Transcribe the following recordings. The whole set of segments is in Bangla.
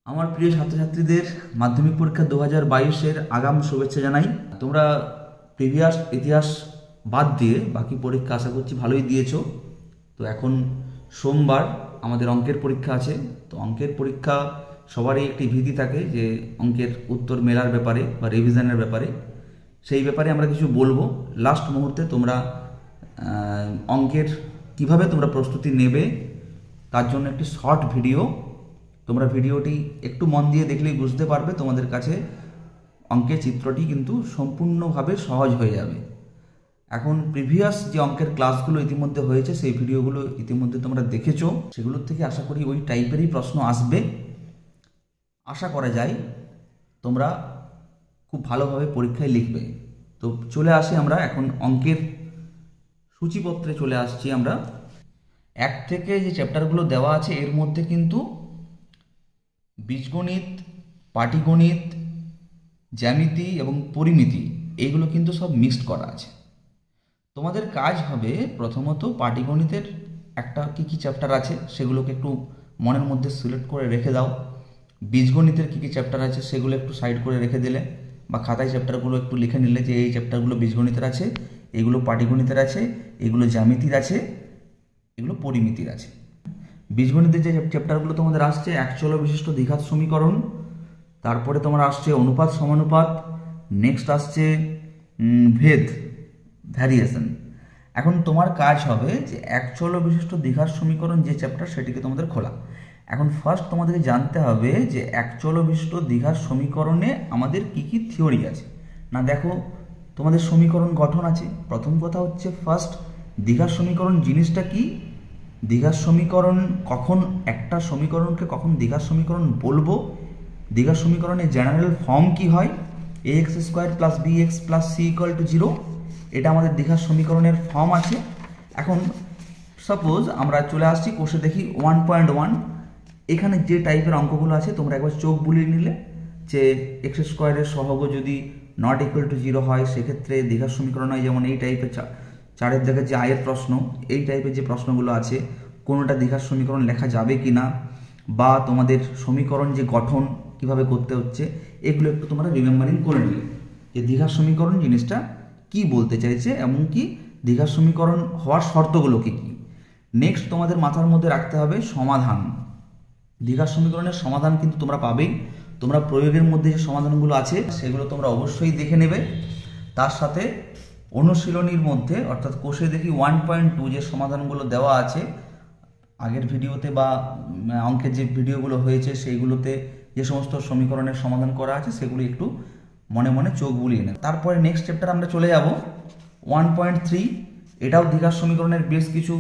আমার প্রিয় ছাত্রছাত্রীদের মাধ্যমিক পরীক্ষা 2022-এর আগাম শুভেচ্ছা জানাই। তোমরা প্রিভিয়াস ইতিহাস বাদ দিয়ে বাকি পরীক্ষা আশা করছি ভালোই দিয়েছো। তো এখন সোমবার আমাদের অঙ্কের পরীক্ষা আছে। তো অঙ্কের পরীক্ষা সবারই একটি ভীতি থাকে যে অঙ্কের উত্তর মেলার ব্যাপারে বা রিভিশনের ব্যাপারে। সেই ব্যাপারে আমরা কিছু বলবো। লাস্ট মুহূর্তে তোমরা অঙ্কের কিভাবে তোমরা প্রস্তুতি নেবে তার জন্য একটি শর্ট ভিডিও, তোমরা ভিডিওটি একটু মন দিয়ে দেখলেই বুঝতে পারবে তোমাদের কাছে অঙ্কের চিত্রটি কিন্তু সম্পূর্ণভাবে সহজ হয়ে যাবে। এখন প্রিভিয়াস যে অঙ্কের ক্লাসগুলো ইতিমধ্যে হয়েছে সেই ভিডিওগুলো ইতিমধ্যে তোমরা দেখেছো, সেগুলোর থেকে আশা করি ওই টাইপেরই প্রশ্ন আসবে। আশা করা যায় তোমরা খুব ভালোভাবে পরীক্ষায় লিখবে। তো চলে আসি আমরা এখন অঙ্কের সূচিপত্রে চলে আসছি আমরা। 1 থেকে যে চ্যাপ্টারগুলো দেওয়া আছে এর মধ্যে কিন্তু বীজগণিত, পাটিগণিত, জ্যামিতি এবং পরিমিতি এইগুলো কিন্তু সব মিক্সড করা আছে। তোমাদের কাজ হবে প্রথমত পাটিগণিতের একটা কী চ্যাপ্টার আছে সেগুলোকে একটু মনের মধ্যে সিলেক্ট করে রেখে দাও। বীজগণিতের কী চ্যাপ্টার আছে সেগুলো একটু সাইড করে রেখে দিলে বা খাতায় চ্যাপ্টারগুলো একটু লিখে নিলে যে এই চ্যাপ্টারগুলো বীজগণিতের আছে, এগুলো পাটিগণিতের আছে, এগুলো জ্যামিতির আছে, এগুলো পরিমিতির আছে। বীজগণিতের যে চ্যাপ্টারগুলো তোমাদের আসছে এক চল বিশিষ্ট দ্বিঘাত সমীকরণ, তারপরে তোমার আসছে অনুপাত সমানুপাত, নেক্সট আসছে ভেদ ভ্যারিয়েশন। এখন তোমার কাজ হবে যে এক চল বিশিষ্ট দ্বিঘাত সমীকরণ যে চ্যাপ্টার সেটিকে তোমাদের খোলা। এখন ফার্স্ট তোমাদেরকে জানতে হবে যে এক চল বিশিষ্ট দ্বিঘাত সমীকরণে আমাদের কি কি থিওরি আছে। না দেখো, তোমাদের সমীকরণ গঠন আছে। প্রথম কথা হচ্ছে ফার্স্ট দ্বিঘাত সমীকরণ জিনিসটা কি, দ্বিঘাত সমীকরণ কখন একটা সমীকরণকে কখন দ্বিঘাত সমীকরণ বলবো, দ্বিঘাত সমীকরণের জেনারেল ফর্ম কি হয়, ax² + bx + c = 0, এটা আমাদের দ্বিঘাত সমীকরণের ফর্ম আছে। এখন সাপোজ আমরা চলে আসছি কোষে দেখি 1.1, এখানে যে টাইপের অঙ্কগুলো আছে তোমরা একবার চোখ বুলিয়ে নিলে যে x² এর সহগ যদি নট ইকুয়াল টু 0 হয় সেক্ষেত্রে দ্বিঘাত সমীকরণ হয় যেমন এই টাইপের 4-এর দিকে যে আয়ের প্রশ্ন, এই টাইপের যে প্রশ্নগুলো আছে কোনোটা দ্বিঘাত সমীকরণ লেখা যাবে কি না, বা তোমাদের সমীকরণ যে গঠন কিভাবে করতে হচ্ছে এগুলো একটু তোমরা রিমেম্বারিং করে নিলে যে দ্বিঘাত সমীকরণ জিনিসটা কি বলতে চাইছে এবং কি দ্বিঘাত সমীকরণ হওয়ার শর্তগুলো কি কি। নেক্সট তোমাদের মাথার মধ্যে রাখতে হবে সমাধান। দ্বিঘাত সমীকরণের সমাধান কিন্তু তোমরা পাবেই। তোমরা প্রয়োগের মধ্যে যে সমাধানগুলো আছে সেগুলো তোমরা অবশ্যই দেখে নেবে। তার সাথে অনুশীলনীর মধ্যে অর্থাৎ কোষে দেখি 1.2 যে সমাধানগুলো দেওয়া আছে আগের ভিডিওতে বা অঙ্কের যে ভিডিওগুলো হয়েছে সেইগুলোতে যে সমস্ত সমীকরণের সমাধান করা আছে সেগুলো একটু মনে মনে চোখ বুলিয়ে নেবে। তারপরে নেক্সট চ্যাপ্টার আমরা চলে যাব 1.3, এটাও দ্বিঘাত সমীকরণের বেশ কিছু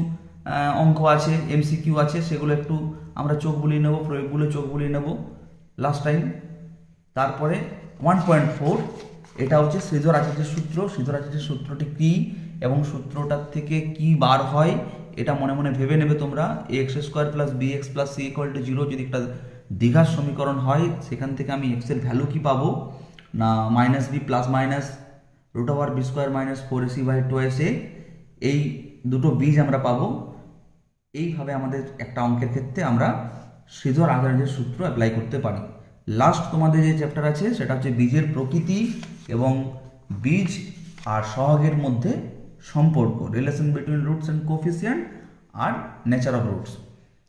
অঙ্ক আছে, এমসিকিউ আছে, সেগুলো একটু আমরা চোখ বুলিয়ে নেব, প্রয়োগগুলো চোখ বুলিয়ে নেব লাস্ট টাইম। তারপরে 1.4, এটা হচ্ছে শ্রীধর আচার্যের সূত্র। শ্রীধর আচার্যের সূত্রটি কী এবং সূত্রটার থেকে কি বার হয় এটা মনে মনে ভেবে নেবে তোমরা। ax² + bx + c = 0 যদি একটা দ্বিঘাত সমীকরণ হয় সেখান থেকে আমি x এর ভ্যালু কি পাবো না -b ± √b² - 4ac/2a, এই দুটো বীজ আমরা পাবো। এইভাবে আমাদের একটা অঙ্কের ক্ষেত্রে আমরা শ্রীধর আচার্যের সূত্র অ্যাপ্লাই করতে পারি। লাস্ট তোমাদের যে চ্যাপ্টার আছে সেটা হচ্ছে বীজের প্রকৃতি এবং বীজ আর সহগের মধ্যে সম্পর্ক, relation between roots and coefficient আর নেচার অফ রুটস।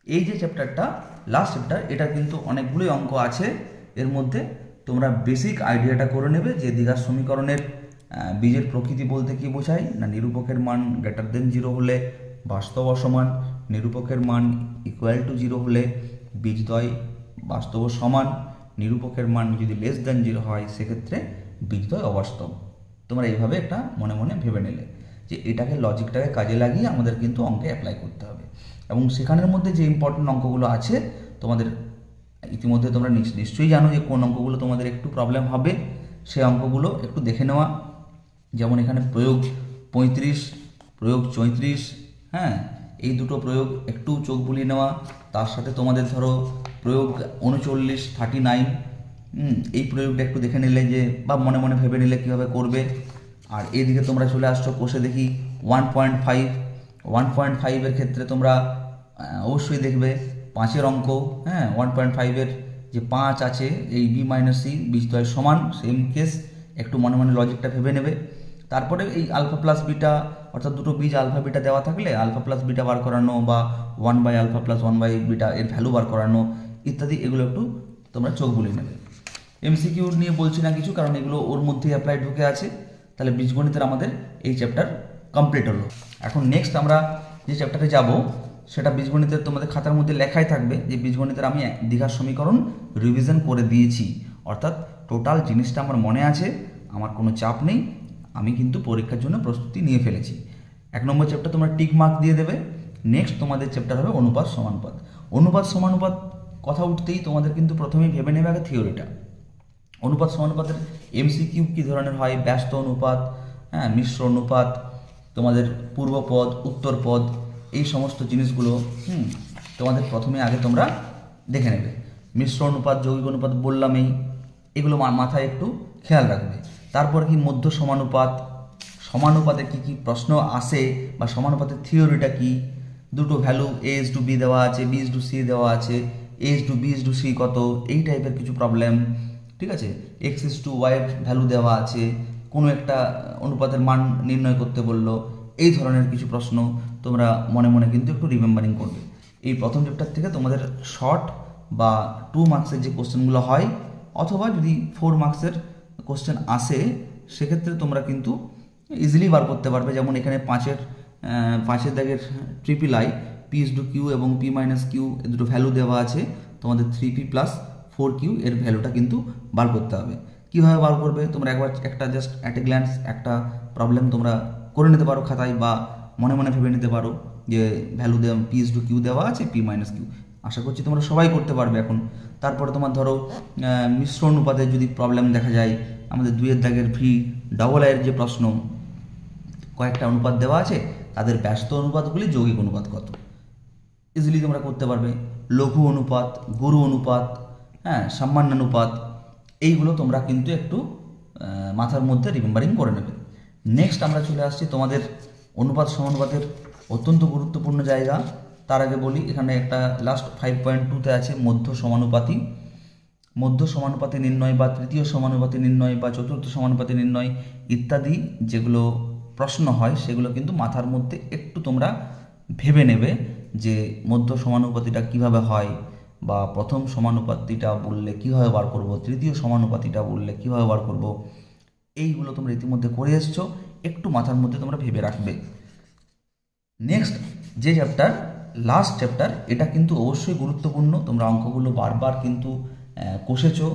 এই যে চ্যাপ্টারটা লাস্ট চ্যাপ্টার, এটা কিন্তু অনেকগুলোই অঙ্ক আছে এর মধ্যে। তোমরা বেসিক আইডিয়াটা করে নেবে যে দ্বিঘাত সমীকরণের বীজের প্রকৃতি বলতে কি বোঝায় না নিরূপকের মান >0 হলে বাস্তব অসমান, নিরূপকের মান =0 হলে বীজদ্বয় বাস্তব সমান, নিরূপকের মান যদি <0 হয় সেক্ষেত্রে বীজদ্বয় অবাস্তব। তোমরা এইভাবে একটা মনে মনে ভেবে নিলে যে এটাকে লজিকটাকে কাজে লাগিয়ে আমাদের কিন্তু অঙ্কে অ্যাপ্লাই করতে হবে। এবং সেখানের মধ্যে যে ইম্পর্টেন্ট অঙ্কগুলো আছে তোমাদের ইতিমধ্যে তোমরা নিশ্চয়ই জানো যে কোন অঙ্কগুলো তোমাদের একটু প্রবলেম হবে, সেই অঙ্কগুলো একটু দেখে নেওয়া। যেমন এখানে প্রয়োগ 35, প্রয়োগ 34, হ্যাঁ, এই দুটো প্রয়োগ একটু চোখ বুলিয়ে নেওয়া। তার সাথে তোমাদের ধরো প্রয়োগ 39, 39, এই প্রয়োগটা একটু দেখে নিলে যে বা মনে মনে ভেবে নিলে কীভাবে করবে। আর এদিকে তোমরা চলে আসছো কোষে দেখি 1.5, 1.5 এর ক্ষেত্রে তোমরা অবশ্যই দেখবে 5-এর অঙ্ক, হ্যাঁ, 1.5 এর যে 5 আছে, এই বি মাইনাস সি বীজদ্বয় সমান, সেম কেস, একটু মনে মনে লজিকটা ভেবে নেবে। তারপরে এই আলফা প্লাস বিটা অর্থাৎ দুটো বীজ আলফা বিটা দেওয়া থাকলে আলফা প্লাস বিটা বার করানো বা 1/α প্লাস 1/β এর ভ্যালু বার করানো ইত্যাদি, এগুলো একটু তোমরা চোখ বুলিয়ে নেবে। এমসিকিউ নিয়ে বলছি না কিছু, কারণ এগুলো ওর মধ্যেই অ্যাপ্লাই ঢুকে আছে। তাহলে বীজগণিতের আমাদের এই চ্যাপ্টার কমপ্লিট হলো। এখন নেক্সট আমরা যে চ্যাপ্টারে যাব সেটা বীজগণিতের তোমাদের খাতার মধ্যে লেখাই থাকবে যে বীজগণিতের আমি দীঘার সমীকরণ রিভিশন করে দিয়েছি, অর্থাৎ টোটাল জিনিসটা আমার মনে আছে, আমার কোনো চাপ নেই, আমি কিন্তু পরীক্ষার জন্য প্রস্তুতি নিয়ে ফেলেছি। 1 নম্বর চ্যাপ্টার তোমরা টিক মার্ক দিয়ে দেবে। নেক্সট তোমাদের চ্যাপ্টার হবে অনুপাত সমানুপাত। অনুপাত সমানুপাত কথা উঠতেই তোমাদের কিন্তু প্রথমেই ভেবে নেবে আগে থিওরিটা। অনুপাত সমানুপাতের এমসিকিউ কী ধরনের হয়, ব্যস্ত অনুপাত, হ্যাঁ, মিশ্র অনুপাত, তোমাদের পূর্বপদ, উত্তরপদ, এই সমস্ত জিনিসগুলো তোমাদের প্রথমে আগে তোমরা দেখে নেবে। মিশ্র অনুপাত, যৌগিক অনুপাত বললামই, এগুলো মাথায় একটু খেয়াল রাখবে। তারপর কি মধ্য সমানুপাত, সমানুপাতে কি কি প্রশ্ন আসে বা সমানুপাতের থিওরিটা কি, দুটো ভ্যালু a/b দেওয়া আছে, b/c দেওয়া আছে, a/b/c কত, এই টাইপের কিছু প্রবলেম, ঠিক আছে। x/y ভ্যালু দেওয়া আছে, কোনো একটা অনুপাতের মান নির্ণয় করতে বললো, এই ধরনের কিছু প্রশ্ন তোমরা মনে মনে কিন্তু একটু রিমেম্বারিং করবে। এই প্রথম চ্যাপ্টার থেকে তোমাদের শর্ট বা 2 মার্কসের যে কোশ্চেনগুলো হয়, অথবা যদি 4 মার্কসের কোশ্চেন আসে সেক্ষেত্রে তোমরা কিন্তু ইজিলি বার করতে পারবে। যেমন এখানে 5-এর দাগের ট্রিপল-i p/q এবং p-q এর দুটো ভ্যালু দেওয়া আছে, তোমাদের 3p প্লাস 4q এর ভ্যালুটা কিন্তু বার করতে হবে। কীভাবে বার করবে তোমরা একবার একটা জাস্ট অ্যাট এ গ্ল্যান্স একটা প্রবলেম তোমরা করে নিতে পারো খাতায়, বা মনে মনে ভেবে নিতে পারো যে ভ্যালু দেওয়া p/q দেওয়া আছে, p-q, আশা করছি তোমরা সবাই করতে পারবে এখন। তারপরে তোমার ধরো মিশ্র অনুপাতে যদি প্রবলেম দেখা যায়, আমাদের 2-এর দাগের v/i এর যে প্রশ্ন, কয়েকটা অনুপাত দেওয়া আছে, তাদের ব্যস্ত অনুপাতগুলি যৌগিক অনুপাত কত, ইজিলি তোমরা করতে পারবে। লঘু অনুপাত, গুরু অনুপাত, হ্যাঁ, সামান্যানুপাত, এইগুলো তোমরা কিন্তু একটু মাথার মধ্যে রিমেম্বারিং করে নেবে। নেক্সট আমরা চলে আসছি তোমাদের অনুপাত সমানুপাতের অত্যন্ত গুরুত্বপূর্ণ জায়গা। তার আগে বলি, এখানে একটা লাস্ট 5.2-তে আছে মধ্য সমানুপাতি। মধ্য সমানুপাতি নির্ণয় বা তৃতীয় সমানুপাতি নির্ণয় বা চতুর্থ সমানুপাতি নির্ণয় ইত্যাদি যেগুলো প্রশ্ন হয়, সেগুলো কিন্তু মাথার মধ্যে একটু তোমরা ভেবে নেবে যে মধ্য সমানুপাতিটা কিভাবে হয়, বা প্রথম সমানুপাতিটা বললে কীভাবে বার করব, তৃতীয় সমানুপাতিটা বললে কীভাবে বার করব, এইগুলো তোমরা ইতিমধ্যে করে এসছো, একটু মাথার মধ্যে তোমরা ভেবে রাখবে। নেক্সট যে চ্যাপ্টার, লাস্ট চ্যাপ্টার, এটা কিন্তু অবশ্যই গুরুত্বপূর্ণ। তোমরা অঙ্কগুলো বারবার কিন্তু কষেছো।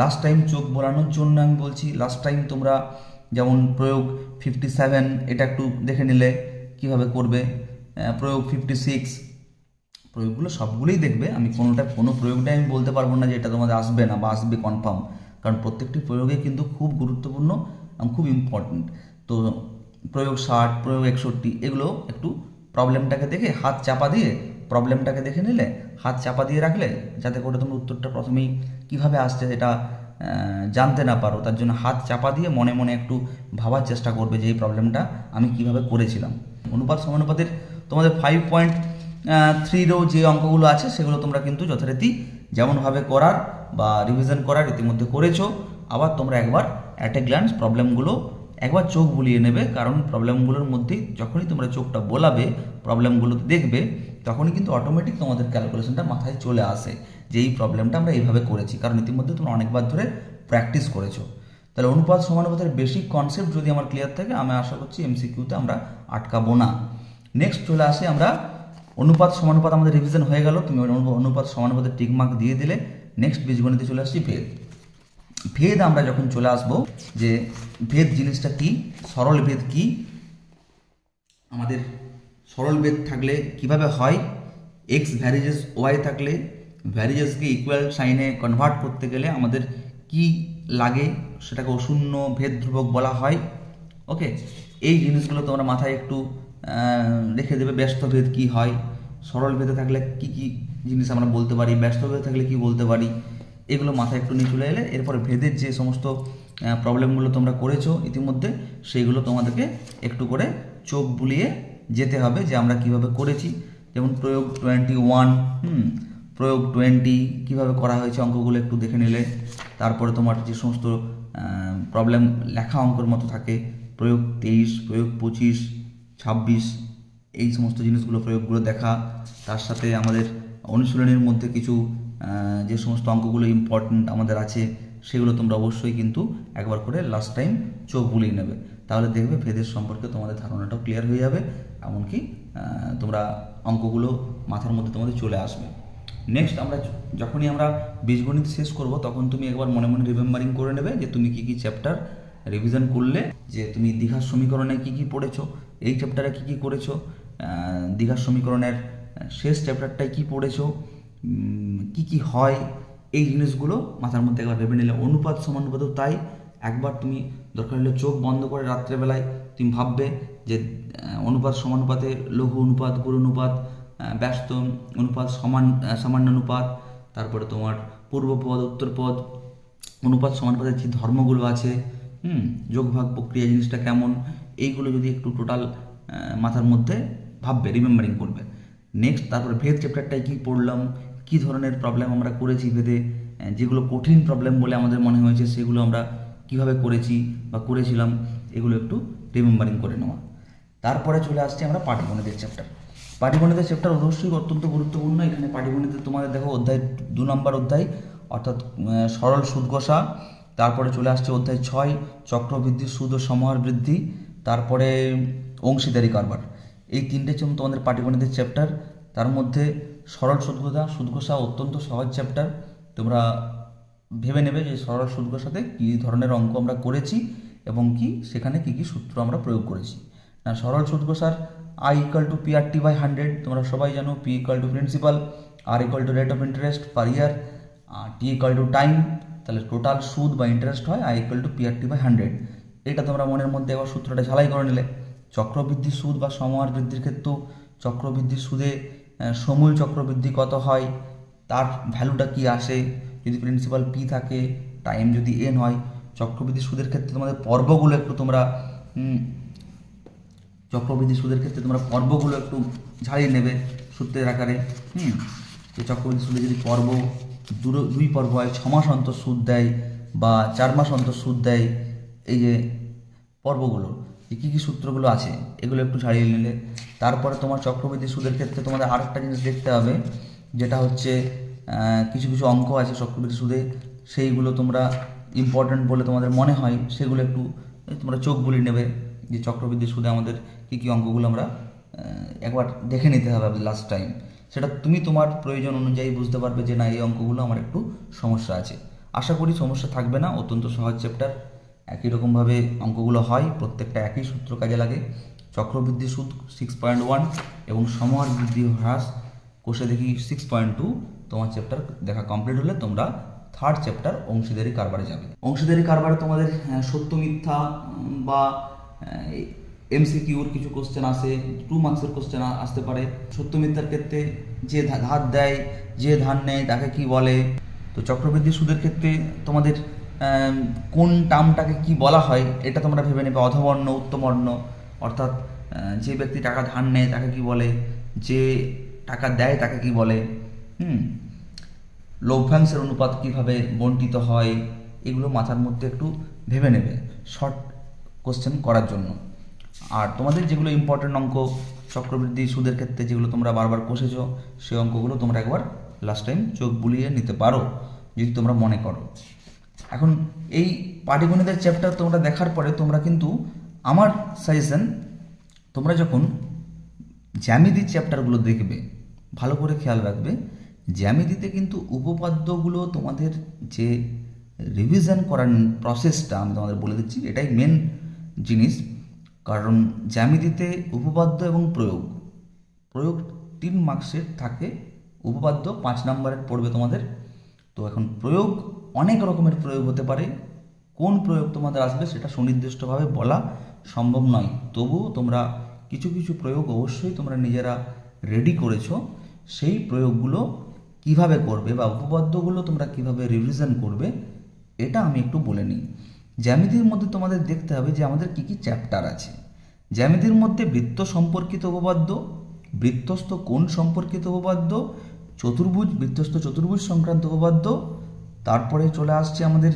লাস্ট টাইম চোখ বোলানোর জন্য আমি বলছি, লাস্ট টাইম তোমরা যেমন প্রয়োগ 57 এটা একটু দেখে নিলে কিভাবে করবে, প্রয়োগ 56, প্রয়োগগুলো সবগুলোই দেখবে। আমি কোনো প্রয়োগটাই আমি বলতে পারবো না যে এটা তোমাদের আসবে না বা আসবে কনফার্ম, কারণ প্রত্যেকটি প্রয়োগে কিন্তু খুব গুরুত্বপূর্ণ এবং খুব ইম্পর্টেন্ট। তো প্রয়োগ 60, প্রয়োগ 61, এগুলো একটু প্রবলেমটাকে দেখে হাত চাপা দিয়ে প্রবলেমটাকে দেখে নিলে, হাত চাপা দিয়ে রাখলে, যাতে করে তুমি উত্তরটা প্রথমেই কীভাবে আসছে সেটা জানতে না পারো, তার জন্য হাত চাপা দিয়ে মনে মনে একটু ভাবার চেষ্টা করবে যে এই প্রবলেমটা আমি কিভাবে করেছিলাম। অনুপাত সমানুপাতের তোমাদের 5.3-ও যে অঙ্কগুলো আছে সেগুলো তোমরা কিন্তু যথারীতি যেমনভাবে করার বা রিভিশন করার ইতিমধ্যে করেছো। আবার তোমরা একবার অ্যাট এ গ্ল্যান্স প্রবলেমগুলো একবার চোখ বুলিয়ে নেবে, কারণ প্রবলেমগুলোর মধ্যেই যখনই তোমরা চোখটা বোলাবে, প্রবলেমগুলো দেখবে, তখনই কিন্তু অটোমেটিক তোমাদের ক্যালকুলেশনটা মাথায় চলে আসে যে এই প্রবলেমটা আমরা এইভাবে করেছি, কারণ ইতিমধ্যে তোমরা অনেকবার ধরে প্র্যাকটিস করেছো। তাহলে অনুপাত সমানুপাতের বেসিক কনসেপ্ট যদি আমার ক্লিয়ার থাকে, আমি আশা করছি এমসিকিউতে আমরা আটকাবো না। নেক্সট চলে আসে আমরা অনুপাত সমানুপাত, আমাদের রিভিশন হয়ে গেল, তুমি অনুপাত সমানুপাতের টিক মার্ক দিয়ে দিলে। নেক্সট বীজগণিতে চলে আসছি ভেদ। ভেদ আমরা যখন চলে আসবো যে ভেদ জিনিসটা কি, সরল ভেদ কি, আমাদের সরল ভেদ থাকলে কিভাবে হয়, এক্স ভ্যারিজেস ওয়াই থাকলে ভ্যারিজেসকে ইকুয়াল সাইনে কনভার্ট করতে গেলে আমাদের কি লাগে, সেটাকে অশূন্য ভেদ ধ্রুবক বলা হয়। ওকে, এই জিনিসগুলো তোমরা মাথায় একটু রেখে দেবে। ব্যস্ত ভেদ কি হয়, সরল ভেদে থাকলে কি কি জিনিস আমরা বলতে পারি, ব্যস্ত ভেদে থাকলে কি বলতে পারি, এগুলো মাথায় একটু নিয়ে চলে এলে এরপরে ভেদের যে সমস্ত প্রবলেমগুলো তোমরা করেছো ইতিমধ্যে, সেইগুলো তোমাদেরকে একটু করে চোখ বুলিয়ে যেতে হবে যে আমরা কিভাবে করেছি। যেমন প্রয়োগ 21, প্রয়োগ 20 কীভাবে করা হয়েছে অঙ্কগুলো একটু দেখে নিলে, তারপরে তোমার যে সমস্ত প্রবলেম লেখা অঙ্কের মতো থাকে, প্রয়োগ 23, প্রয়োগ 25, 26, এই সমস্ত জিনিসগুলো প্রয়োগগুলো দেখা, তার সাথে আমাদের অনুশীলনীর মধ্যে কিছু যে সমস্ত অঙ্কগুলো ইম্পর্টেন্ট আমাদের আছে সেগুলো তোমরা অবশ্যই কিন্তু একবার করে লাস্ট টাইম চোখ বুলিয়ে নেবে, তাহলে দেখবে ভেদের সম্পর্কে তোমাদের ধারণাটাও ক্লিয়ার হয়ে যাবে, এমনকি তোমরা অঙ্কগুলো মাথার মধ্যে তোমাদের চলে আসবে। নেক্সট যখনই আমরা বীজগণিত শেষ করব তখন তুমি একবার মনে মনে রিমেম্বারিং করে নেবে যে তুমি কী কী চ্যাপ্টার রিভিশন করলে, যে তুমি দ্বিঘাত সমীকরণে কী কী পড়েছো, এই চ্যাপ্টারে কী কী করেছো, দ্বিঘাত সমীকরণের শেষ চ্যাপ্টারটায় কী পড়েছো, কী কী হয়, এই জিনিসগুলো মাথার মধ্যে একবার ভেবে নিলে। অনুপাত সমানুপাতও তাই, একবার তুমি দরকার হলে চোখ বন্ধ করে রাত্রেবেলায় তুমি ভাববে যে অনুপাত সমানুপাতে লঘু অনুপাত, গুরু অনুপাত, ব্যস্ত অনুপাত, সামান্য অনুপাত, তারপরে তোমার পূর্বপদ, উত্তরপদ, অনুপাত সমানুপাতের যে ধর্মগুলো আছে, যোগভাগ প্রক্রিয়া জিনিসটা কেমন, এইগুলো যদি একটু টোটাল মাথার মধ্যে ভাববে, রিমেম্বারিং করবে। নেক্সট তারপরে ভেদ চ্যাপ্টারটায় কী পড়লাম, কী ধরনের প্রবলেম আমরা করেছি ভেদে, যেগুলো কঠিন প্রবলেম বলে আমাদের মনে হয়েছে সেগুলো আমরা কিভাবে করেছি বা করেছিলাম, এগুলো একটু রিমেম্বারিং করে নেওয়া। তারপরে চলে আসছে আমরা পাটিগণিতের চ্যাপ্টার। পাটিগণিতের চ্যাপ্টার অবশ্যই অত্যন্ত গুরুত্বপূর্ণ। এখানে পাটিগণিতে তোমাদের দেখো অধ্যায় 2 নম্বর অধ্যায় অর্থাৎ সরল সুদ কষা, তারপরে চলে আসছে অধ্যায় 6 চক্রবৃদ্ধি, সুদ ও সমাহার বৃদ্ধি, তারপরে অংশীদারি কারবার। এই তিনটে জন্য তোমাদের পাটিগণিতের চ্যাপ্টার। তার মধ্যে সরল সুদ কষা অত্যন্ত সহজ চ্যাপ্টার। তোমরা ভেবে নেবে যে সরল সুদ কষাতে কী ধরনের অঙ্ক আমরা করেছি এবং কি সেখানে কী কী সূত্র আমরা প্রয়োগ করেছি। না, সরল সুদ কষার I = PRT/100, তোমরা সবাই জানো। P = principal, R = rate of interest per year, T = time, তাহলে টোটাল সুদ বা ইন্টারেস্ট হয় I = PRT/100। এটা তোমরা মনের মধ্যে একবার সূত্রটা ঝালাই করে নিলে। চক্রবৃদ্ধি সুদ বা সমাহার বৃদ্ধির ক্ষেত্রেও চক্রবৃদ্ধি সুদে সমূল চক্রবৃদ্ধি কত হয়, তার ভ্যালুটা কি আসে, যদি প্রিন্সিপাল P থাকে, টাইম যদি N হয়। চক্রবৃদ্ধি সুদের ক্ষেত্রে তোমাদের পর্বগুলো একটু তোমরা পর্বগুলো একটু ঝালিয়ে নেবে সূত্রের আকারে। যে চক্রবৃদ্ধি সুদে যদি পর্ব 2 পর্ব হয়, 6 মাস অন্তর সুদ দেয় বা 4 মাস অন্তর সুদ দেয়, এই যে পর্বগুলো কী কী সূত্রগুলো আছে এগুলো একটু ঝালিয়ে নিলে। তারপরে তোমার চক্রবৃদ্ধি সুদের ক্ষেত্রে তোমাদের আরেকটা জিনিস দেখতে হবে, যেটা হচ্ছে কিছু কিছু অঙ্ক আছে চক্রবৃদ্ধি সুদে, সেইগুলো তোমরা ইম্পর্ট্যান্ট বলে তোমাদের মনে হয়, সেগুলো একটু তোমরা চোখ বুলিয়ে নেবে যে চক্রবৃদ্ধি সুদে আমাদের কী কী অঙ্কগুলো আমরা একবার দেখে নিতে হবে লাস্ট টাইম। সেটা তুমি তোমার প্রয়োজন অনুযায়ী বুঝতে পারবে যে না, এই অঙ্কগুলো আমার একটু সমস্যা আছে। আশা করি সমস্যা থাকবে না, অত্যন্ত সহজ চ্যাপ্টার। একই রকমভাবে অঙ্কগুলো হয়, প্রত্যেকটা একই সূত্র কাজে লাগে। চক্রবৃদ্ধি সুদ 6.1 এবং সমাহার বৃদ্ধি হ্রাস কোষে দেখি 6.2। তোমার চ্যাপ্টার দেখা কমপ্লিট হলে তোমরা থার্ড চ্যাপ্টার অংশীদারি কারবারে যাবে। অংশীদারি কারবারে তোমাদের সত্য মিথ্যা বা MCQর কিছু কোশ্চেন আসে, 2 মার্কসের কোশ্চেন আসতে পারে। সত্য মিথ্যার ক্ষেত্রে যে ধার দেয়, যে ধার নেয় তাকে কি বলে। তো চক্রবৃদ্ধি সুদের ক্ষেত্রে তোমাদের কোন টার্মটাকে কি বলা হয় এটা তোমরা ভেবে নেবে। অধবর্ণ, উত্তমবর্ণ, অর্থাৎ যে ব্যক্তি টাকা ধার নেয় তাকে কি বলে, যে টাকা দেয় তাকে কি বলে। লভ্যাংশের অনুপাত কিভাবে বণ্টিত হয়, এগুলো মাথার মধ্যে একটু ভেবে নেবে শর্ট কোশ্চেন করার জন্য। আর তোমাদের যেগুলো ইম্পর্টেন্ট অঙ্ক চক্রবৃদ্ধি সুদের ক্ষেত্রে যেগুলো তোমরা বারবার কষেছো, সেই অঙ্কগুলো তোমরা একবার লাস্ট টাইম চোখ বুলিয়ে নিতে পারো যদি তোমরা মনে করো। এখন এই পাটিগণিতের চ্যাপ্টার তোমরা দেখার পরে তোমরা কিন্তু আমার সাজেশন, তোমরা যখন জ্যামিতির চ্যাপ্টারগুলো দেখবে ভালো করে খেয়াল রাখবে। জ্যামিতিতে কিন্তু উপপাদ্যগুলো তোমাদের যে রিভিশন করার প্রসেসটা আমি তোমাদের বলে দিচ্ছি, এটাই মেন জিনিস। কারণ জ্যামিতিতে উপপাদ্য এবং প্রয়োগ 3 মার্কসের থাকে, উপপাদ্য 5 নম্বরের পড়বে তোমাদের। তো এখন প্রয়োগ অনেক রকমের প্রয়োগ হতে পারে, কোন প্রয়োগ তোমাদের আসবে সেটা সুনির্দিষ্টভাবে বলা সম্ভব নয়। তবুও তোমরা কিছু কিছু প্রয়োগ অবশ্যই তোমরা নিজেরা রেডি করেছো, সেই প্রয়োগগুলো কিভাবে করবে বা উপপাদ্যগুলো তোমরা কিভাবে রিভিশন করবে এটা আমি একটু বলে নিই। জ্যামিতির মধ্যে তোমাদের দেখতে হবে যে আমাদের কী কী চ্যাপ্টার আছে। জ্যামিতির মধ্যে বৃত্ত সম্পর্কিত উপপাদ্য, বৃত্তস্থ কোণ সম্পর্কিত উপপাদ্য, চতুর্ভুজ, বৃত্তস্থ চতুর্ভুজ সংক্রান্ত উপপাদ্য, তারপরে চলে আসছে আমাদের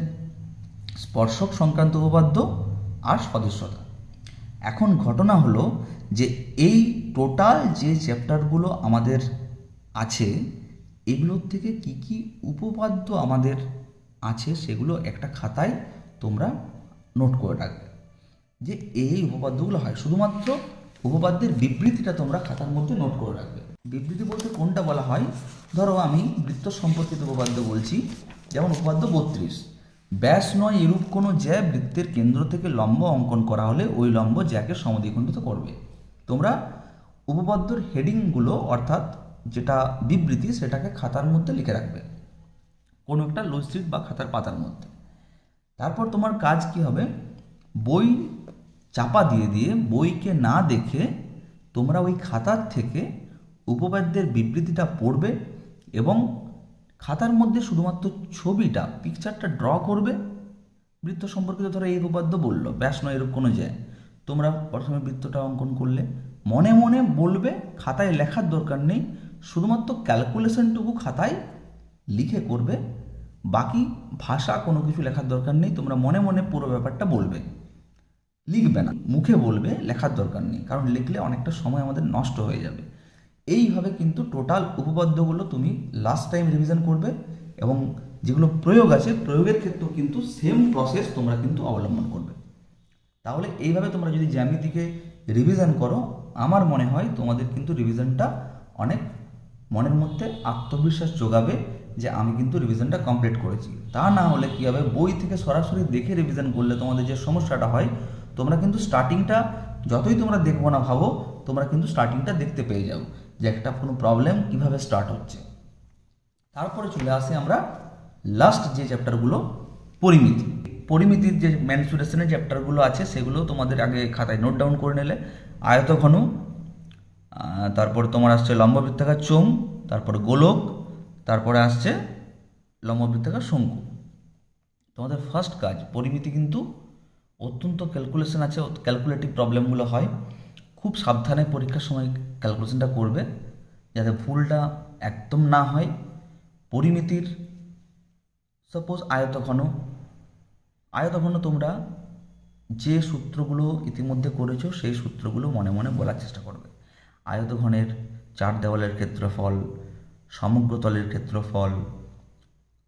স্পর্শক সংক্রান্ত উপপাদ্য আর সদস্যতা। এখন ঘটনা হলো যে এই টোটাল যে চ্যাপ্টারগুলো আমাদের আছে এগুলোর থেকে কি কি উপপাদ্য আমাদের আছে সেগুলো একটা খাতায় তোমরা নোট করে রাখবে যে এই উপপাদ্যগুলো হয়। শুধুমাত্র উপপাদ্যের বিবৃতিটা তোমরা খাতার মধ্যে নোট করে রাখবে। বিবৃতি বলতে কোনটা বলা হয়, ধরো আমি বৃত্ত সম্পর্কিত উপপাদ্য বলছি, যেমন উপপাদ্য 32, ব্যাস নয় এরূপ কোনো জ্যা বৃত্তের কেন্দ্র থেকে লম্ব অঙ্কন করা হলে ওই লম্ব জ্যাকে সমদ্বিখণ্ডিত করবে। তোমরা উপপাদ্যর হেডিংগুলো অর্থাৎ যেটা বিবৃতি সেটাকে খাতার মধ্যে লিখে রাখবে কোনো একটা লুসিড বা খাতার পাতার মধ্যে। তারপর তোমার কাজ কি হবে, বই চাপা দিয়ে দিয়ে বইকে না দেখে তোমরা ওই খাতার থেকে উপপাদ্যের বিবৃতিটা পড়বে এবং খাতার মধ্যে শুধুমাত্র ছবিটা, পিকচারটা ড্র করবে। বৃত্ত সম্পর্কিত ধরো এই উপপাদ্য বললো ব্যাস নয় এরূপ কোনো জ্যা, তোমরা প্রথমে বৃত্তটা অঙ্কন করলে, মনে মনে বলবে, খাতায় লেখার দরকার নেই, শুধুমাত্র ক্যালকুলেশনটুকু খাতায় লিখে করবে, বাকি ভাষা কোনো কিছু লেখার দরকার নেই। তোমরা মনে মনে পুরো ব্যাপারটা বলবে, লিখবে না, মুখে বলবে, লেখার দরকার নেই, কারণ লিখলে অনেকটা সময় আমাদের নষ্ট হয়ে যাবে। এইভাবে কিন্তু টোটাল উপপাদ্যগুলো তুমি লাস্ট টাইম রিভিশন করবে এবং যেগুলো প্রয়োগ আছে প্রয়োগের ক্ষেত্রেও কিন্তু সেম প্রসেস তোমরা কিন্তু অবলম্বন করবে। তাহলে এইভাবে তোমরা যদি জ্যামিতিকে রিভিশন করো, আমার মনে হয় তোমাদের কিন্তু রিভিশনটা অনেক মনের মধ্যে আত্মবিশ্বাস যোগাবে যে আমি কিন্তু রিভিশনটা কমপ্লিট করেছি। তা না হলে কী হবে, বই থেকে সরাসরি দেখে রিভিশন করলে তোমাদের যে সমস্যাটা হয়, তোমরা কিন্তু স্টার্টিংটা যতই তোমরা দেখবো না ভাবো, তোমরা কিন্তু স্টার্টিংটা দেখতে পেয়ে যাও যে একটা কোনো প্রবলেম কিভাবে স্টার্ট হচ্ছে। তারপরে চলে আসে আমরা লাস্ট যে চ্যাপ্টারগুলো, পরিমিতি। পরিমিতির যে মেনসুরেশনের চ্যাপ্টারগুলো আছে সেগুলো তোমাদের আগে খাতায় নোট ডাউন করে নিলে। আয়তঘন, তারপর তোমার আসছে লম্ববৃত্তাকার চোঙ, তারপর গোলক, তারপরে আসছে লম্ববৃত্তাকার শঙ্কু। তোমাদের ফার্স্ট কাজ পরিমিতি, কিন্তু অত্যন্ত ক্যালকুলেশন আছে, ক্যালকুলেটিভ প্রবলেমগুলো হয়, খুব সাবধানে পরীক্ষার সময় ক্যালকুলেশনটা করবে যাতে ভুলটা একদম না হয়। পরিমিতির সাপোজ আয়তঘন তোমরা যে সূত্রগুলো ইতিমধ্যে করেছো সেই সূত্রগুলো মনে মনে বলার চেষ্টা করবে। আয়তঘনের 4 দেওয়ালের ক্ষেত্রফল, সমগ্রতলের ক্ষেত্রফল,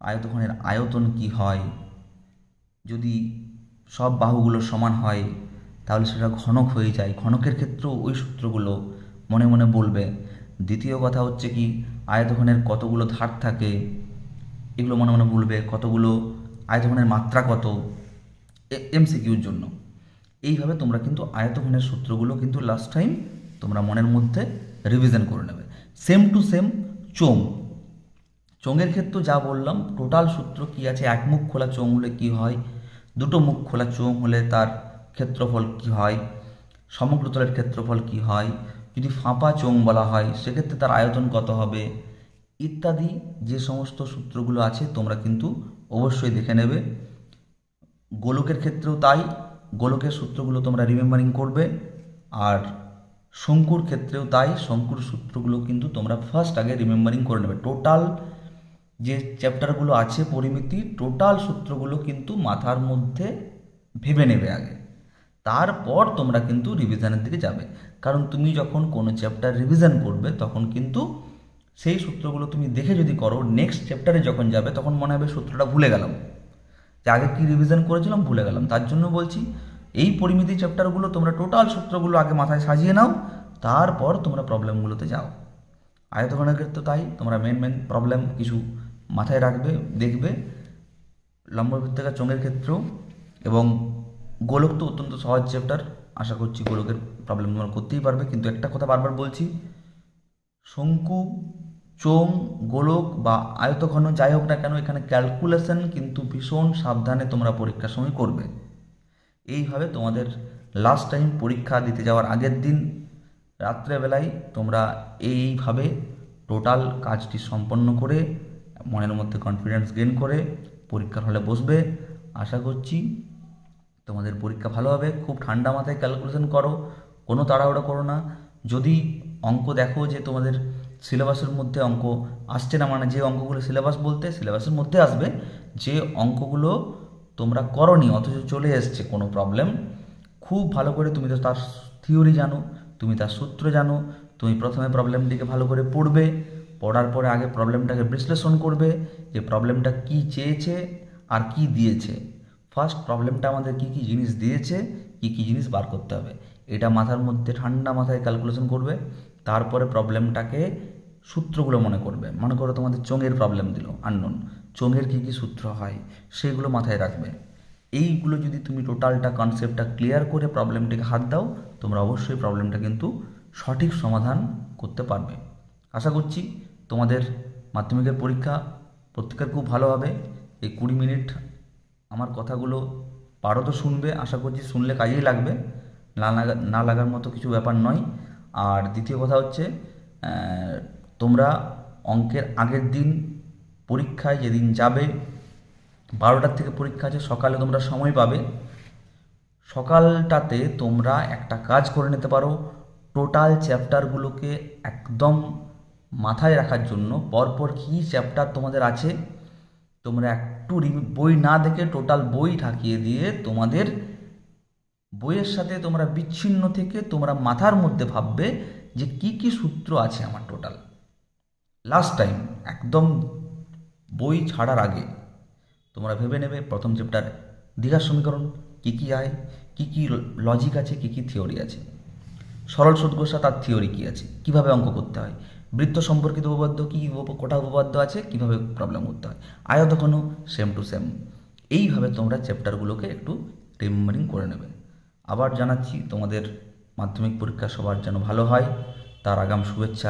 আয়তঘনের আয়তন কি হয়, যদি সব বাহুগুলো সমান হয় তাহলে সেটা ঘনক হয়ে যায়, ঘনকের ক্ষেত্রেও ওই সূত্রগুলো মনে মনে বলবে। দ্বিতীয় কথা হচ্ছে কি, আয়তঘনের কতগুলো ধার থাকে এগুলো মনে মনে বলবে, কতগুলো আয়তঘনের মাত্রা কত, এমসিকিউর জন্য। এইভাবে তোমরা কিন্তু আয়তঘনের সূত্রগুলো কিন্তু লাস্ট টাইম তোমরা মনের মধ্যে রিভিশন করে নেবে। সেম টু সেম চোঙের ক্ষেত্রে যা বললাম, টোটাল সূত্র কি আছে, এক মুখ খোলা চোঙ হলে কি হয়, দুটো মুখ খোলা চোঙ হলে তার ক্ষেত্রফল কি হয়, সমগ্রতলের ক্ষেত্রফল কি হয়, যদি ফাঁপা চোঙ বলা হয় সেক্ষেত্রে তার আয়তন কত হবে, ইত্যাদি যে সমস্ত সূত্রগুলো আছে তোমরা কিন্তু অবশ্যই দেখে নেবে। গোলকের ক্ষেত্রেও তাই, গোলকের সূত্রগুলো তোমরা রিমেম্বারিং করবে। আর শঙ্কুর ক্ষেত্রেও তাই, শঙ্কুর সূত্রগুলো কিন্তু তোমরা ফার্স্ট আগে রিমেম্বারিং করে নেবে। টোটাল যে চ্যাপ্টারগুলো আছে পরিমিতি, টোটাল সূত্রগুলো কিন্তু মাথার মধ্যে ভেবে নেবে আগে, তারপর তোমরা কিন্তু রিভিশনের দিকে যাবে। কারণ তুমি যখন কোনো চ্যাপ্টার রিভিশন করবে তখন কিন্তু সেই সূত্রগুলো তুমি দেখে যদি করো, নেক্সট চ্যাপ্টারে যখন যাবে তখন মনে হবে সূত্রটা ভুলে গেলাম, যে আগে কি রিভিশন করেছিলাম ভুলে গেলাম। তার জন্য বলছি এই পরিমিতি চ্যাপ্টারগুলো তোমরা টোটাল সূত্রগুলো আগে মাথায় সাজিয়ে নাও, তারপর তোমরা প্রবলেমগুলোতে যাও। আয়তঘনের ক্ষেত্রে তাই, তোমরা মেন প্রবলেম কিছু মাথায় রাখবে, দেখবে। লম্ববৃত্তাকার চোঙের ক্ষেত্রেও, এবং গোলক তো অত্যন্ত সহজ চ্যাপ্টার, আশা করছি গোলকের প্রবলেম তোমরা করতেই পারবে। কিন্তু একটা কথা বারবার বলছি, শঙ্কু, চোঙ, গোলক বা আয়তঘন যাই হোক না কেন, এখানে ক্যালকুলেশন কিন্তু ভীষণ সাবধানে তোমরা পরীক্ষার সময় করবে। এইভাবে তোমাদের লাস্ট টাইম পরীক্ষা দিতে যাওয়ার আগের দিন রাত্রেবেলায় তোমরা এইভাবে টোটাল কাজটি সম্পন্ন করে মনের মধ্যে কনফিডেন্স গেইন করে পরীক্ষার হলে বসবে। আশা করছি তোমাদের পরীক্ষা ভালো হবে। খুব ঠান্ডা মাথায় ক্যালকুলেশন করো, কোনো তাড়াহুড়ো করো না। যদি অঙ্ক দেখো যে তোমাদের সিলেবাসের মধ্যে অঙ্ক আসছে না, মানে যে অঙ্কগুলো সিলেবাস বলতে সিলেবাসের মধ্যে আসবে, যে অঙ্কগুলো তোমরা করনি অথচ চলে এসছে কোনো প্রবলেম, খুব ভালো করে তুমি তো তার থিওরি জানো, তুমি তার সূত্র জানো, তুমি প্রথমে প্রবলেমটিকে ভালো করে পড়বে, পড়ার পরে আগে প্রবলেমটাকে বিশ্লেষণ করবে যে প্রবলেমটা কি চেয়েছে আর কি দিয়েছে। ফার্স্ট প্রবলেমটা আমাদের কি কি জিনিস দিয়েছে, কি কি জিনিস বার করতে হবে, এটা মাথার মধ্যে ঠান্ডা মাথায় ক্যালকুলেশন করবে। তারপরে প্রবলেমটাকে সূত্রগুলো মনে করবে, মনে করো তোমাদের চোঙের প্রবলেম দিল আননোন, চোঙের কী কী সূত্র হয় সেগুলো মাথায় রাখবে। এইগুলো যদি তুমি টোটালটা কনসেপ্টটা ক্লিয়ার করে প্রবলেমটিকে হাত দাও, তোমরা অবশ্যই প্রবলেমটা কিন্তু সঠিক সমাধান করতে পারবে। আশা করছি তোমাদের মাধ্যমিকের পরীক্ষা প্রত্যেকের খুব ভালো হবে। এই 20 মিনিট আমার কথাগুলো পারো তো শুনবে, আশা করছি শুনলে কাজেই লাগবে, না লাগার মতো কিছু ব্যাপার নয়। আর দ্বিতীয় কথা হচ্ছে, তোমরা অঙ্কের আগের দিন পরীক্ষায় যেদিন যাবে, 12টার থেকে পরীক্ষা আছে, সকালে তোমরা সময় পাবে, সকালটাতে তোমরা একটা কাজ করে নিতে পারো, টোটাল চ্যাপ্টারগুলোকে একদম মাথায় রাখার জন্য পরপর কী চ্যাপ্টার তোমাদের আছে তোমরা একটু বই না দেখে টোটাল বই ঠাকিয়ে দিয়ে তোমাদের বইয়ের সাথে তোমরা বিচ্ছিন্ন থেকে তোমরা মাথার মধ্যে ভাববে যে কি কি সূত্র আছে আমার টোটাল। লাস্ট টাইম একদম বই ছাড়ার আগে তোমরা ভেবে নেবে প্রথম চ্যাপ্টার দ্বিঘাত সমীকরণ কী কী আয়, কী কী লজিক আছে, কী কী থিওরি আছে, সরল সদগোষ্ঠা তার থিওরি কী আছে, কীভাবে অঙ্ক করতে হয়, বৃত্ত সম্পর্কিত উপপাদ্য কী কটা উপপাদ্য আছে, কীভাবে প্রবলেম করতে হয়, আয়তঘনও সেম টু সেম। এইভাবে তোমরা চ্যাপ্টারগুলোকে একটু রিমেম্বারিং করে নেবে। আবার জানাচ্ছি তোমাদের মাধ্যমিক পরীক্ষা সবার যেন ভালো হয়, তার আগাম শুভেচ্ছা।